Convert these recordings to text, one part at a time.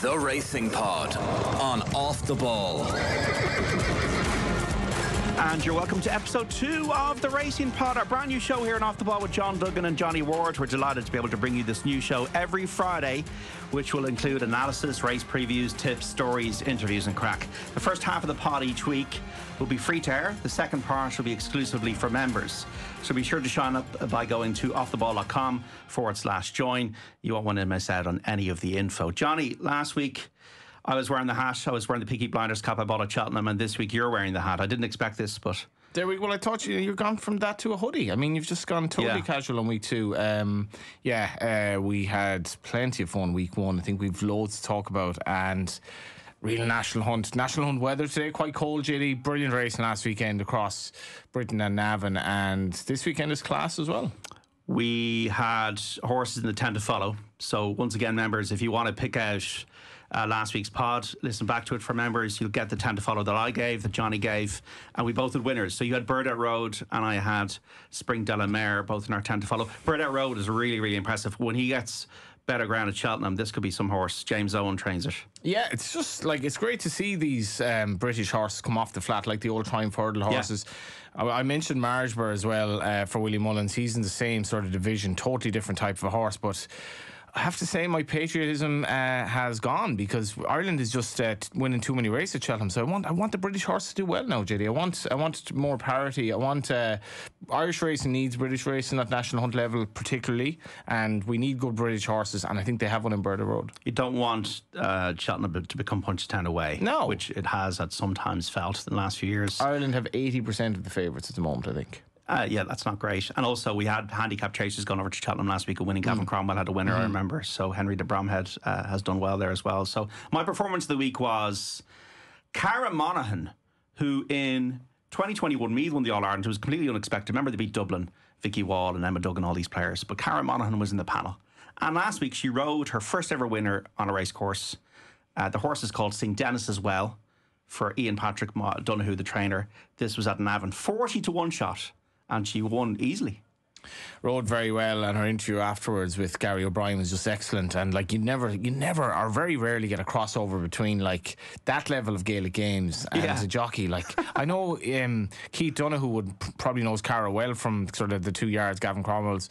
The Racing Pod on Off the Ball. And you're welcome to episode 2 of The Racing Pod, our brand new show here on Off the Ball with Duggan and Johnny Ward. We're delighted to be able to bring you this new show every Friday, which will include analysis, race previews, tips, stories, interviews and crack. The first half of the pod each week will be free to air. The second part will be exclusively for members. So be sure to sign up by going to offtheball.com/join. You won't want to miss out on any of the info. Johnny, last week I was wearing the hat. I was wearing the Peaky Blinders cap I bought at Cheltenham, and this week you're wearing the hat. I didn't expect this, but there we go. Well, I thought you've gone from that to a hoodie. I mean, you've just gone totally casual on week 2. We had plenty of fun week 1. I think we've loads to talk about, and real national hunt weather today. Quite cold, JD. Brilliant racing last weekend across Britain and Navan, and this weekend is class as well. We had horses in the 10 to follow. So once again, members, if you want to pick out last week's pod, listen back to it for members. You'll get the 10 to follow that I gave, that Johnny gave, and we both had winners. So you had Bird Out Road and I had Spring de la Mare, both in our 10 to follow. Bird Out Road is really, really impressive. When he gets better ground at Cheltenham, this could be some horse. James Owen trains it. Yeah, it's just like, it's great to see these British horses come off the flat, like the old Triumph Hurdle horses. Yeah. I mentioned Margeborough as well for Willie Mullins. He's in the same sort of division, totally different type of a horse, but I have to say my patriotism has gone, because Ireland is just winning too many races at Cheltenham. So I want the British horse to do well now, JD. I want more parity. I want Irish racing needs British racing at national hunt level particularly, and we need good British horses, and I think they have one in Bird Road. You don't want Cheltenham to become Punchestown away, no, which it has at sometimes felt in the last few years. Ireland have 80% of the favourites at the moment, I think. Yeah, that's not great. And also, we had handicap chasers gone over to Cheltenham last week, and winning. Gavin Cromwell had a winner, I remember. So Henry de Bromhead has done well there as well. So my performance of the week was Cara Monaghan, who in 2021 Meath won the All-Ireland. It was completely unexpected. Remember, they beat Dublin, Vicky Wall and Emma Duggan, all these players. But Cara Monaghan was in the panel. And last week, she rode her first ever winner on a race course. The horse is called St. Denis as well, for Ian Patrick Donoghue, the trainer. This was at Navan. 40 to 1 shot. And she won easily. Rode very well, and her interview afterwards with Gary O'Brien was just excellent. And like, you never or very rarely get a crossover between like that level of Gaelic games and a jockey. Like, I know Keith Donoghue would probably knows Cara well from sort of the 2 yards. Gavin Cromwell's,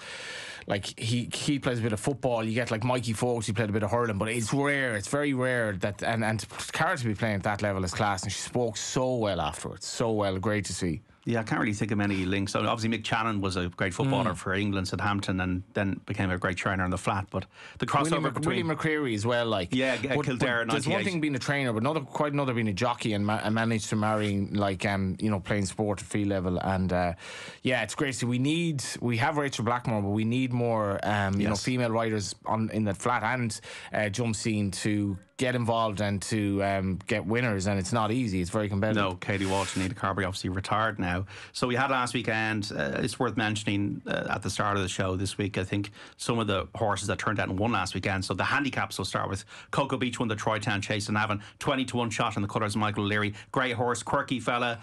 like, he plays a bit of football. You get like Mikey Folks, he played a bit of hurling, but it's rare. It's very rare that and Cara to be playing at that level is class. And she spoke so well afterwards, so well. Great to see. Yeah, I can't really think of many links. So obviously, Mick Channon was a great footballer for England, Southampton, and then became a great trainer on the flat. But the crossover between Willie McCreary as well, like Kildare. But there's one thing being a trainer, but quite another being a jockey and managed to marry like playing sport at field level. And it's great to see. We have Rachel Blackmore, but we need more female riders in that flat and jump scene to get involved and to get winners, and it's not easy. It's very competitive. No, Katie Walsh and Nita Carberry obviously retired now. So we had last weekend, it's worth mentioning at the start of the show this week, I think some of the horses that turned out and won last weekend. So the handicaps will start with Cocoa Beach won the Troy Town Chase in Navan, 20 to 1 shot in the colours of Michael O'Leary. Grey horse, quirky fella.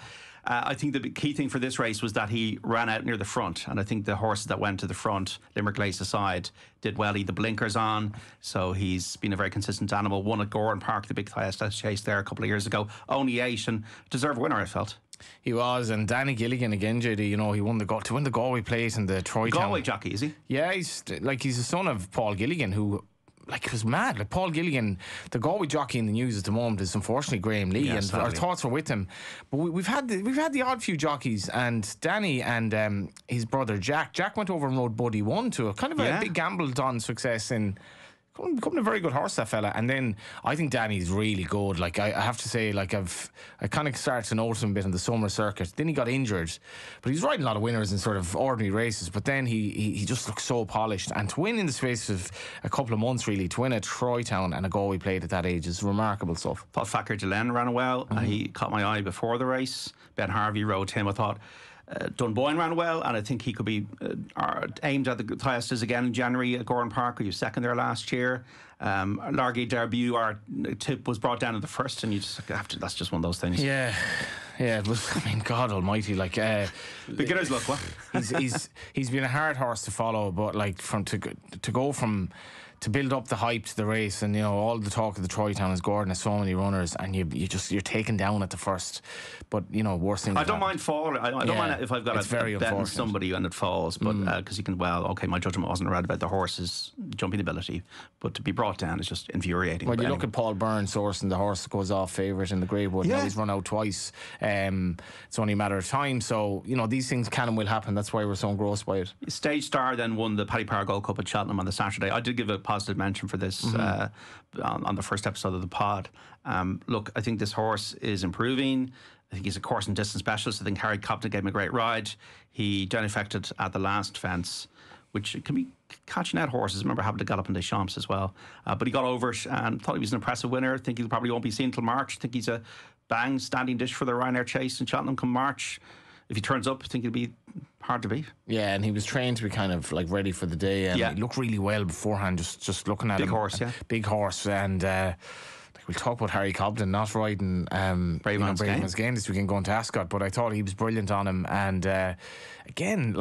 I think the key thing for this race was that he ran out near the front, and I think the horses that went to the front, Limerick Lace aside, did well. He had the blinkers on, so he's been a very consistent animal. Won at Goran Park, the big highest chase there a couple of years ago. Only 8, and deserved winner, I felt. He was, and Danny Gilligan again, JD. He won to win the Galway plate and the Troy Town. Galway jockey, is he? Yeah, he's a son of Paul Gilligan, who, like, it was mad. Like, Paul Gilligan, the Galway jockey in the news at the moment is unfortunately Graham Lee, and our thoughts were with him. But we've had the odd few jockeys, and Danny and his brother Jack went over and rode Buddy 1 to a kind of a big gamble on success in becoming a very good horse, that fella. And then I think Danny's really good. Like, I have to say, like, I kind of started to notice him a bit on the summer circuit. Then he got injured, but he's riding a lot of winners in sort of ordinary races. But then he just looks so polished, and to win in the space of a couple of months, really, to win a Troy Town and a Galway plate at that age is remarkable stuff. Thought Fakir Gillen ran well. He caught my eye before the race. Ben Harvey rode him. I thought Dunboyne ran well, and I think he could be aimed at the highest again in January at Goran Park. He was second there last year. Largy Debut, our tip, was brought down in the first, and you just have to. That's just one of those things. Yeah, it was. I mean, God Almighty, like beginner's luck. What? He's been a hard horse to follow, but like to go from to build up the hype to the race, and all the talk of the Troytown is Gordon has so many runners, and you're taken down at the first. But worst thing. I don't mind falling. I don't mind if I've got a bet on somebody and it falls, but because you can. Well, okay, my judgment wasn't right about the horse's jumping ability, but to be brought down is just infuriating. Well, you look at Paul Byrne sourcing the horse that goes off favourite in the Greywood. Now he's run out twice. It's only a matter of time. So these things can and will happen. That's why we're so engrossed by it. Stage Star then won the Paddy Power Gold Cup at Cheltenham on the Saturday. I did give a positive mention for this on the first episode of the pod. Look, I think this horse is improving. I think he's a course and distance specialist. I think Harry Cobden gave him a great ride. He down affected at the last fence, which can be catching out horses. I remember having to gallop in the Champs as well. But he got over it and thought he was an impressive winner. I think he probably won't be seen until March. I think he's a bang standing dish for the Ryanair Chase in Cheltenham come March. If he turns up, I think he'll be hard to beat. Yeah, and he was trained to be kind of like ready for the day, and he looked really well beforehand, just looking at him. Big horse, and we'll talk about Harry Cobden not riding Braveman's game this weekend going to Ascot, but I thought he was brilliant on him, and again,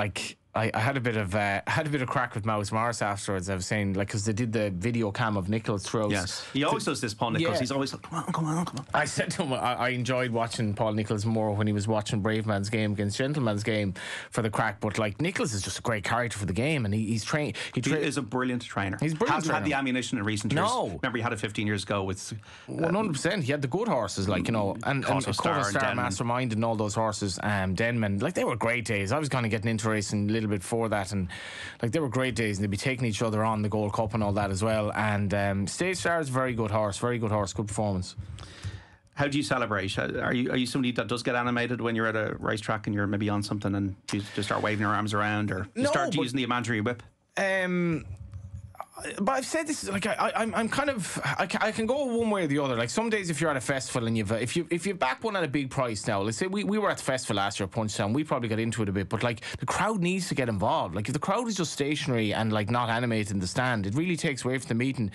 I had a bit of crack with Mouse Morris afterwards. I was saying, because they did the video cam of Nichols throughout. Yes, he always does this, Paul Nichols. He's always like, come on. I said to him, I enjoyed watching Paul Nichols more when he was watching Braveman's game against Gentleman's game for the crack. But Nichols is just a great character for the game, and he's trained. He is a brilliant trainer. He's brilliant. Hasn't had the ammunition in recent years. No, remember he had it 15 years ago with 100%. He had the good horses, and Coastal Star, Mastermind, and all those horses. Denman, they were great days. I was kind of getting into racing a little bit before that, and they were great days, and they'd be taking each other on the Gold Cup and all that as well. And Stage Star is a very good horse, good performance. How do you celebrate? Are you somebody that does get animated when you're at a racetrack and you're maybe on something and you just start waving your arms around, or you start using the imaginary whip? But I've said this, I'm kind of, I can go one way or the other. Some days if you're at a festival and if you back one at a big price now, let's say we were at the festival last year, Punchestown, we probably got into it a bit, but the crowd needs to get involved. If the crowd is just stationary and not animated in the stand, it really takes away from the meeting.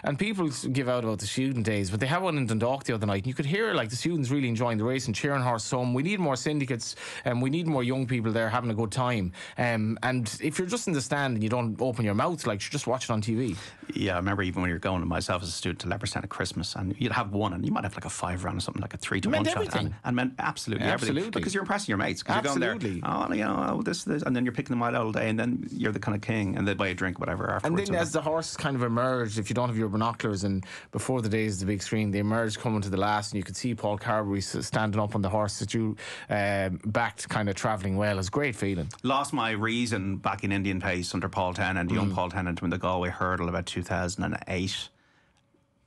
And people give out about the student days, but they had one in Dundalk the other night, and you could hear the students really enjoying the race and cheering horse home. We need more syndicates, and we need more young people there having a good time. And if you're just in the stand and you don't open your mouth, you're just watching on TV. Yeah, I remember even when you're going to myself as a student to Leopardstown at Christmas, and you'd have one, and you might have a 5 round or something, a 3-to-1 shot, everything. And meant absolutely everything, because you're impressing your mates. Because you're going there, this, and then you're picking them out all day, and then you're the kind of king, and they buy a drink, whatever. Afterwards. And then as the horses kind of emerged, if you don't have your binoculars, and before the days of the big screen, they emerged coming to the last, and you could see Paul Carberry standing up on the horse that you backed, kind of travelling well. It's a great feeling. Lost my reason back in Indian Pace under Paul Tennant, young Paul Tennant, when the Galway Hurdle about 2008. It's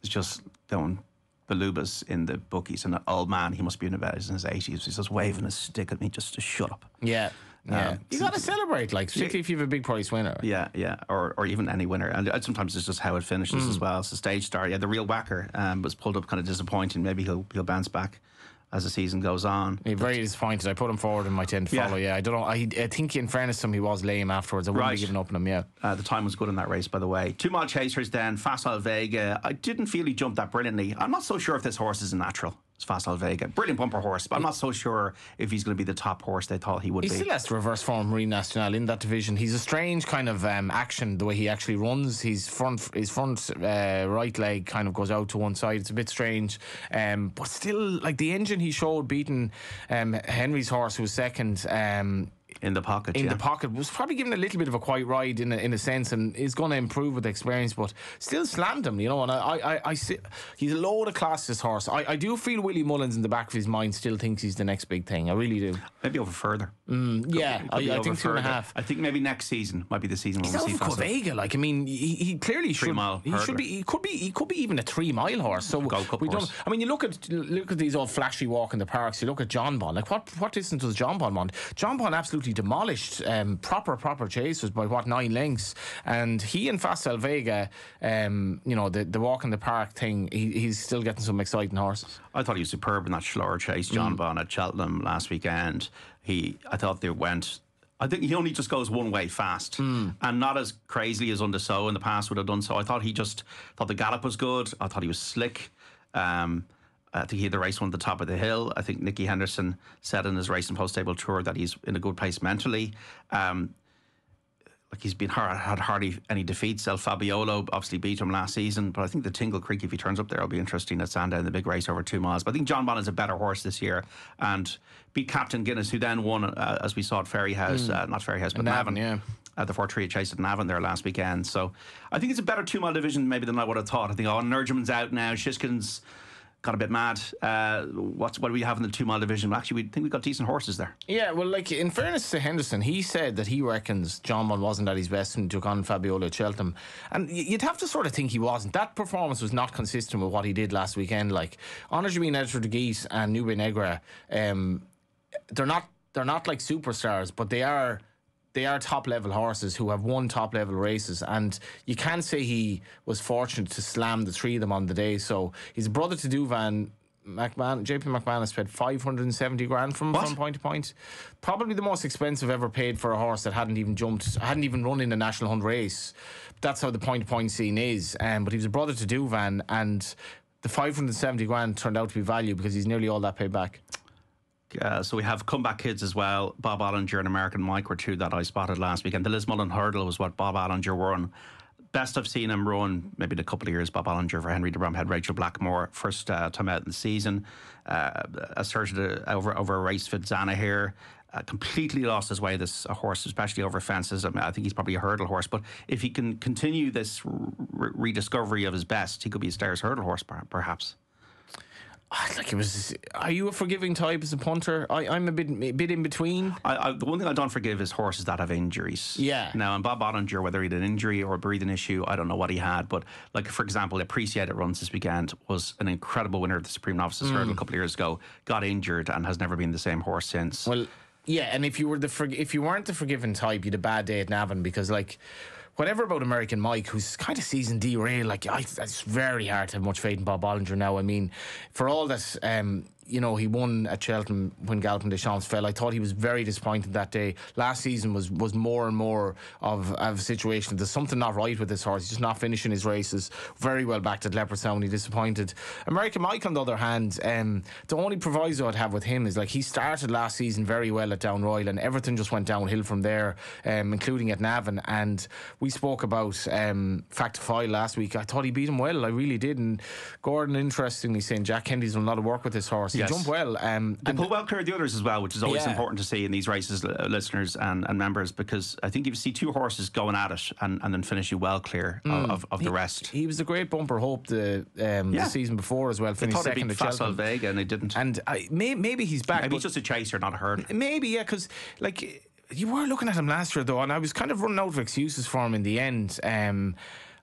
just doing balubas in the bookies, and an old man, he must be in about in his 80s, he's just waving his stick at me just to shut up. Yeah. You got to celebrate, particularly if you have a big prize winner. Yeah, or even any winner. And sometimes it's just how it finishes as well. So Stage Star, the real whacker, was pulled up kind of disappointing. Maybe he'll bounce back as the season goes on. He's very disappointed. I put him forward in my 10 to follow. I don't know. I think in fairness to him, he was lame afterwards. I wouldn't be giving up on him. The time was good in that race, by the way. 2 mile chasers then. Facile Vega. I didn't feel he jumped that brilliantly. I'm not so sure if this horse is a natural. It's Facile Vega. Brilliant bumper horse, but I'm not so sure if he's going to be the top horse they thought he would be. He still has to reverse form Marine Nationale in that division. He's a strange kind of action, the way he actually runs. His front right leg kind of goes out to one side. It's a bit strange. But still, the engine he showed beating Henry's horse, who was second, in the pocket. The pocket was probably given a little bit of a quiet ride in a sense, and is going to improve with experience, but still slammed him, And I see he's a load of class, this horse. I do feel Willie Mullins in the back of his mind still thinks he's the next big thing. I really do. Maybe over further. I think 2.5. I think maybe next season might be the season when we see Vega. He clearly should. He should be. He could be even a 3 mile horse. So we don't. I mean, you look at these old flashy walk in the parks. You look at John Bond. What distance was John Bond on? John Bond absolutely demolished proper chasers by 9 lengths, and he and Facile Vega, the walk in the park thing, he's still getting some exciting horses. I thought he was superb in that Schlorer chase, John Bond at Cheltenham last weekend. I thought they went. I think he only just goes one way fast, and not as crazily as Undersow in the past would have done so. I thought thought the gallop was good. I thought he was slick. I think he had the race one at the top of the hill. I think Nicky Henderson said in his race and post-stable tour that he's in a good place mentally. he's had hardly any defeats. El Fabiolo obviously beat him last season, but I think the Tingle Creek, if he turns up there, will be interesting at Sandown, the big race over 2 miles. But I think John Bon is a better horse this year and beat Captain Guinness, who then won, as we saw at Ferryhouse, not Ferryhouse, but Navan. Yeah. At the 4-3 chase at Navan there last weekend. So I think it's a better 2 mile division maybe than I would have thought. I think Nergeman's out now. Shishkin's got a bit mad. What do we have in the 2 mile division? Actually, we think we've got decent horses there. Yeah, well, like, in fairness to Henderson, he said that he reckons John Bon wasn't at his best when he took on Fabiola at Cheltenham. And you'd have to sort of think he wasn't. That performance was not consistent with what he did last weekend. Like, Honor Jameen Editor de Geese and Nube Negra, they're not like superstars, but they are top level horses who have won top level races, and you can say he was fortunate to slam the 3 of them on the day. So he's a brother to Duggan. JP McManus paid 570 grand from point to point. Probably the most expensive ever paid for a horse that hadn't even run in a National Hunt race. That's how the point to point scene is. But he was a brother to Duggan, and the 570 grand turned out to be value because he's nearly all that paid back. So we have comeback kids as well. Bob Allinger and American Mike were 2 that I spotted last weekend. The Lismullen Hurdle was what Bob Allinger won. Best I've seen him run, maybe in a couple of years, Bob Allinger for Henry de Bromhead, Rachel Blackmore. First time out in the season. Asserted over a race for Zana here. Completely lost his way, this horse, especially over fences. I mean, I think he's probably a hurdle horse, but if he can continue this rediscovery of his best, he could be a Stayers hurdle horse, perhaps. Like, it was. Are you a forgiving type as a punter? I'm a bit in between. The one thing I don't forgive is horses that have injuries. Yeah. Now, and Bob Ottinger, whether he had an injury or a breathing issue, I don't know what he had. But, like, for example, Appreciated Runs this weekend was an incredible winner of the Supreme Novices Hurdle a couple of years ago. Got injured and has never been the same horse since. Well, yeah, and if you weren't the forgiving type, you had a bad day at Navan because, like, whatever about American Mike, who's kind of season derailed, like, it's very hard to have much faith in Bob Bollinger now. I mean, for all that, he won at Cheltenham when Galopin des Champs fell. I thought he was very disappointed that day. Last season was more and more of a situation. There's something not right with this horse. He's just not finishing his races. Very well backed at Leopardstown. He disappointed. American Mike, on the other hand, the only proviso I'd have with him is, like, he started last season very well at Down Royal, and everything just went downhill from there, including at Navan. And we spoke about Fact to File last week. I thought he beat him well. I really did. And Gordon, interestingly, saying Jack Kennedy's done a lot of work with this horse. He jumped well. They pull well clear of the others as well, which is always important to see in these races, listeners and members, because I think if you see 2 horses going at it and then finish you well clear of the rest. He was a great bumper hope the season before as well. Finished second at Cheltenham. Vega and they didn't. And maybe he's back. Maybe he's just a chaser, not a hurdle. Maybe, yeah, because, like, you were looking at him last year though, and I was kind of running out of excuses for him in the end.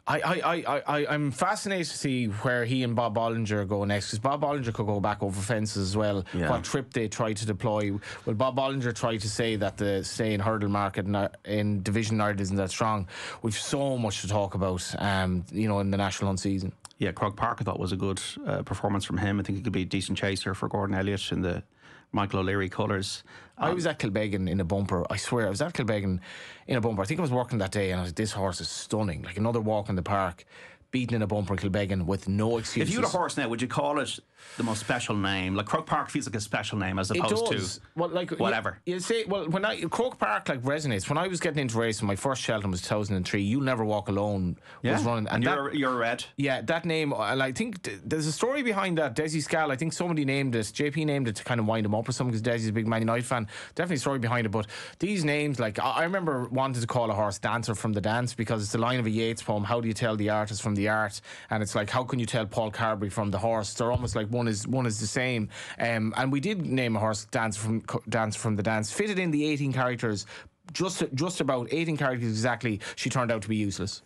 I'm fascinated to see where he and Bob Bollinger go next, because Bob Bollinger could go back over fences as well. Yeah. What trip they try to deploy. Will Bob Bollinger try to say that the stay in hurdle market in Division Ireland isn't that strong? We've so much to talk about, in the National Hunt season. Yeah, Croke Park I thought was a good performance from him. I think he could be a decent chaser for Gordon Elliott in the Michael O'Leary colours. I was at Kilbeggan in a bumper. I swear, I was at Kilbeggan in a bumper. I think I was working that day, and I was like, this horse is stunning. Like, another walk in the park, beaten in a bumper in Kilbeggan with no excuses. If you had a horse now, would you call it the most special name? Like, Croke Park feels like a special name as opposed to whatever. You say, Croke Park, like, resonates. When I was getting into racing, my first Cheltenham was 2003. You'll Never Walk Alone was running. And you're red. Yeah, that name, and I think there's a story behind that. Desi Scal, I think somebody named it, JP named it to kind of wind him up or something, because Desi's a big Man United fan. Definitely a story behind it, but these names, like, I remember wanting to call a horse Dancer from the Dance, because it's the line of a Yeats poem. How do you tell the artist from the art? And it's like, how can you tell Paul Carberry from the horse? They're almost like one is the same. And we did name a horse Dance from the Dance. Fitted in the 18 characters, just about 18 characters exactly. She turned out to be useless.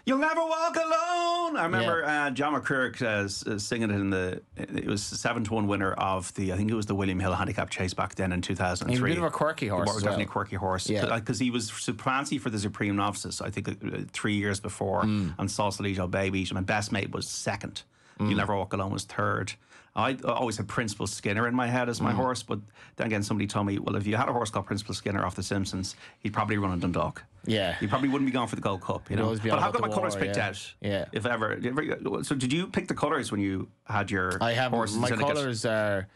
You'll never walk alone. I remember John McCurk singing it it was the 7-1 winner of I think it was the William Hill handicap chase back then in 2003. He was a bit of a quirky horse. He was definitely a quirky horse. Because he was supplancy for the Supreme Novices, I think 3 years before, and Sausalito Baby. My best mate was second. You'll Never Walk Alone was third. I always had Principal Skinner in my head as my horse, but then again somebody told me, well, if you had a horse called Principal Skinner off The Simpsons, he'd probably run in Dundalk. Yeah. He probably wouldn't be going for the Gold Cup, you know. But I've got my colours picked out. Yeah. If ever. So did you pick the colours when you had your I have horses? My colours are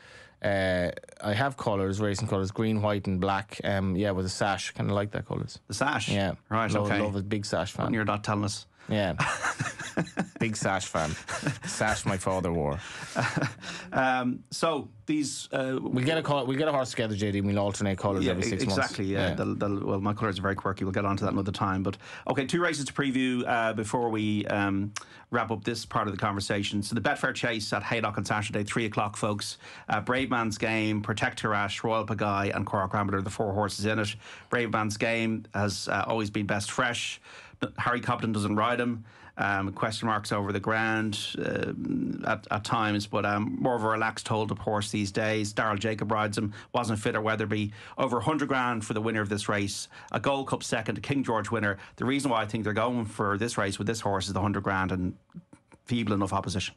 I have colours, racing colours, green, white, and black. With a sash. Kind of like that colours. The sash? Yeah. Right, okay. Love a big sash fan. And you're not telling us. Yeah. Big sash fan. Sash my father wore. So these we'll get a horse together, JD, and we'll alternate colours every 6 months. Exactly, yeah. Well, my colours are very quirky. We'll get on to that another time. But okay, 2 races to preview before we wrap up this part of the conversation. So the Betfair Chase at Haydock on Saturday, 3 o'clock, folks. Brave Man's Game, Protector Ash, Royal Pagaille and Cork Rambler are the 4 horses in it. Brave Man's Game has always been best fresh. Harry Cobden doesn't ride him. Question marks over the ground at times, but more of a relaxed hold-up horse these days. Darryl Jacob rides him. Wasn't fit or Weatherby. Over 100 grand for the winner of this race. A Gold Cup second, a King George winner. The reason why I think they're going for this race with this horse is the 100 grand and feeble enough opposition.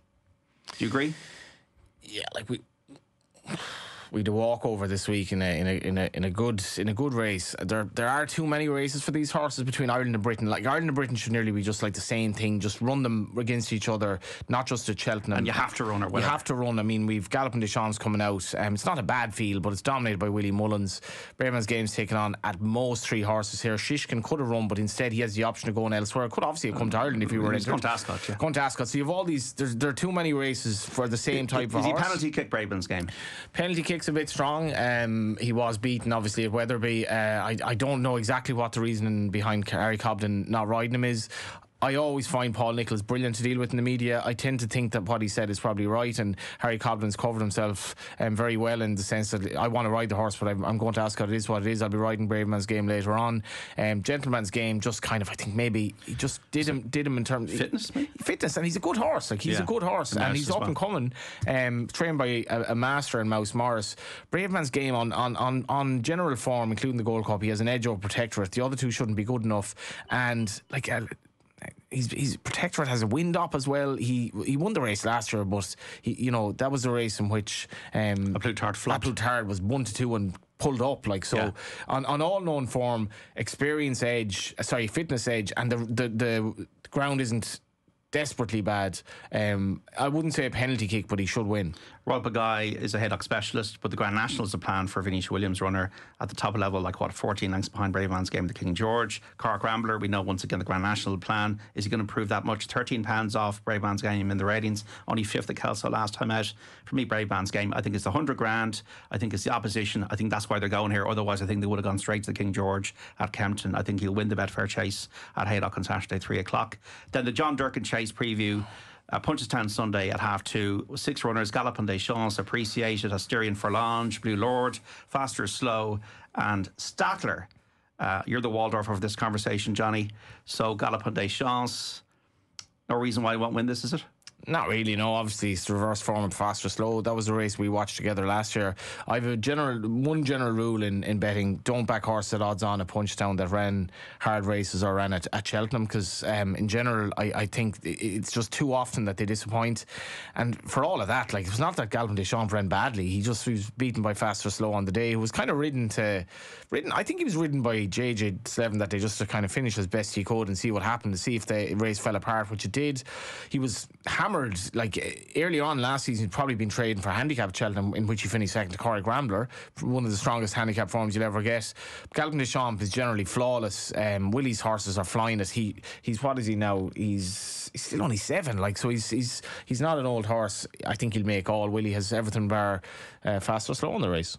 Do you agree? Yeah, like we had a walkover this week in a good race. There are too many races for these horses between Ireland and Britain. Like Ireland and Britain should nearly be just like the same thing. Just run them against each other, not just at Cheltenham. And you have to run or whatever. You have to run. I mean, we've Gallop and Deschamps coming out. It's not a bad field, but it's dominated by Willie Mullins. Brave Man's Game's taken on at most 3 horses here. Shishkin could have run, but instead he has the option of going elsewhere. Could obviously have come to Ireland if he were in. Going to Ascot, yeah. Going to Ascot. So you have all these. There are too many races for the same type of horse. Is he penalty kick Brave Man's Game? Penalty kick's a bit strong. He was beaten obviously at Weatherby. I don't know exactly what the reasoning behind Harry Cobden not riding him is. I always find Paul Nicholls brilliant to deal with in the media. I tend to think that what he said is probably right, and Harry Cobden's covered himself very well in the sense that I want to ride the horse, but I'm going to ask what it is. I'll be riding Brave Man's Game later on. Gentleman's Game just kind of, I think maybe he just did him in terms of fitness, and he's a good horse. Like he's a good horse, and he's up and coming. Trained by a master in Mouse Morris. Brave Man's Game on general form, including the Gold Cup, he has an edge over Protectorate. The other two shouldn't be good enough, and like. He's Protectorate has a wind up as well. He won the race last year, but that was the race in which A Plutarch flopped. A Plutarch was 1-2 and pulled up on all known form, fitness edge, and the ground isn't desperately bad. I wouldn't say a penalty kick, but he should win. Royal Pagaille is a Haydock specialist, but the Grand National is a plan for Vinicius Williams, runner at the top level, 14 lengths behind Brave Man's Game, the King George. Cork Rambler, we know once again the Grand National plan. Is he going to improve that much? £13 off Brave Man's Game in the ratings, only 5th at Kelso last time out. For me, Brave Man's Game, I think it's the 100 grand. I think it's the opposition. I think that's why they're going here. Otherwise, I think they would have gone straight to the King George at Kempton. I think he'll win the Betfair Chase at Haydock on Saturday, 3 o'clock. Then the John Durkin Chase preview. Punchestown Sunday at 2:30. 6 runners: Gallop and Deschamps, Appreciated, Asterion Forlange, Blue Lord, Faster Slow, and Statler. You're the Waldorf of this conversation, Johnny. So Gallop and Deschamps. No reason why he won't win this, is it? Not really, no. Obviously, it's the reverse form of Faster Slow. That was a race we watched together last year. I have one general rule in betting: don't back horse at odds on at Punchestown that ran hard races or ran at Cheltenham, because in general, I think it's just too often that they disappoint. And for all of that, it was not that Gallop and Deschamps ran badly. He was beaten by Faster Slow on the day. He was kind of ridden. I think he was ridden by JJ Slevin that day just to kind of finish as best he could and see what happened, to see if the race fell apart, which it did. He was hammered. Early on last season, he'd probably been trading for handicap at Cheltenham, in which he finished second to Cork Rambler, one of the strongest handicap forms you'll ever get. Gallop and Deschamps is generally flawless. Willie's horses are flying it. He's what is he now? He's still only 7. So he's not an old horse. I think he'll make all. Willie has everything bar Faster Slow in the race.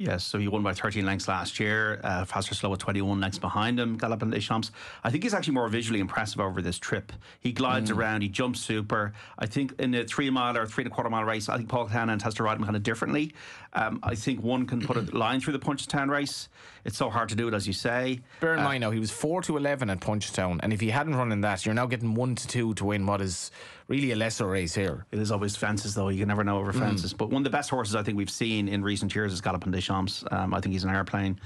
Yes, so he won by 13 lengths last year. Faster Slow at 21 lengths behind him. Gallop and Deschamps. I think he's actually more visually impressive over this trip. He glides around, he jumps super. I think in a 3 mile or 3.25 mile race, I think Paul Cannant has to ride him kind of differently. I think one can put a line through the Punchestown race. It's so hard to do it, as you say. Bear in mind now, he was 4-11 at Punchestown, and if he hadn't run in that, you're now getting 1-2 to win what is really a lesser race here. It is always fences, though. You can never know over fences. But one of the best horses I think we've seen in recent years is Gallop and Deschamps. I think he's an airplane.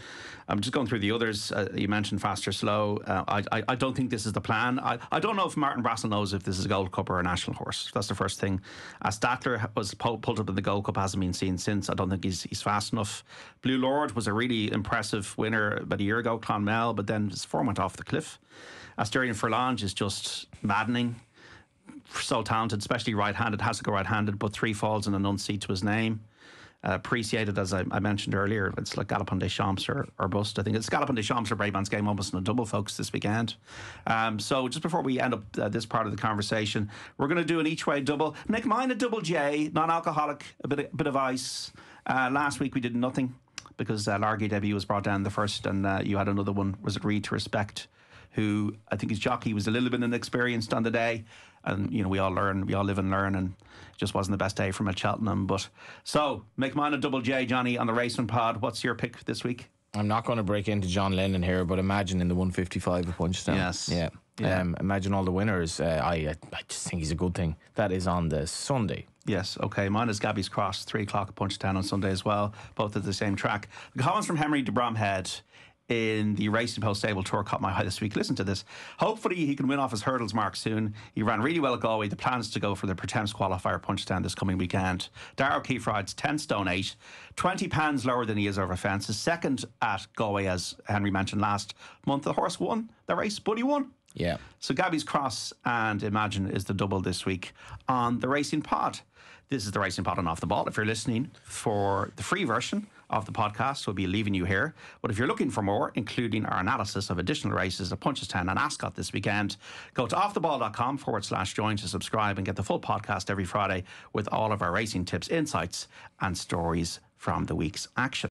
I'm just going through the others. You mentioned Faster Slow. I don't think this is the plan. I don't know if Martin Brassel knows if this is a Gold Cup or a national horse. That's the first thing. Statler was pulled up in the Gold Cup, hasn't been seen since. I don't think he's fast enough. Blue Lord was a really impressive winner about a year ago, Clonmel, but then his form went off the cliff. Asterion Forlange is just maddening. So talented, especially right-handed. Has to go right-handed, but 3 falls and an unseat to his name. appreciated, as I mentioned earlier. It's like Galopin des Champs or bust. I think it's Galopin des Champs or Braban's game almost in a double, folks, this weekend. So just before we end up this part of the conversation, we're going to do an each way double. Make mine a double J, non-alcoholic, a bit of ice. Last week we did nothing because Largy debut was brought down the first, and you had another one. Was it Read to Respect, who I think his jockey was a little bit inexperienced on the day. And, we all learn, we all live and learn, and it just wasn't the best day from at Cheltenham. But so, make mine a double J, Johnny, on the Racing Pod. What's your pick this week? I'm not going to break into John Lennon here, but imagine in the 155 at Punchestown. Yes. Yeah. Imagine all the winners. I just think he's a good thing. That is on the Sunday. Yes, okay. Mine is Gabby's Cross, 3 o'clock at Punchestown on Sunday as well, both at the same track. The comments from Henry de Bromhead in the Racing Post Stable Tour caught my eye this week. Listen to this. Hopefully he can win off his hurdles mark soon. He ran really well at Galway. The plan is to go for the Pretemps qualifier Punchestown this coming weekend. Darrow Keefe rides 10 stone 8, 20 pounds lower than he is over fences. Second at Galway, as Henry mentioned last month. The horse won the race, but he won. Yeah. So Gabby's Cross and Imagine is the double this week on the Racing Pod. This is the Racing Pod on Off the Ball. If you're listening for the free version of the podcast, we'll be leaving you here. But if you're looking for more, including our analysis of additional races at Punchestown and Ascot this weekend, go to offtheball.com/join to subscribe and get the full podcast every Friday with all of our racing tips, insights and stories from the week's action.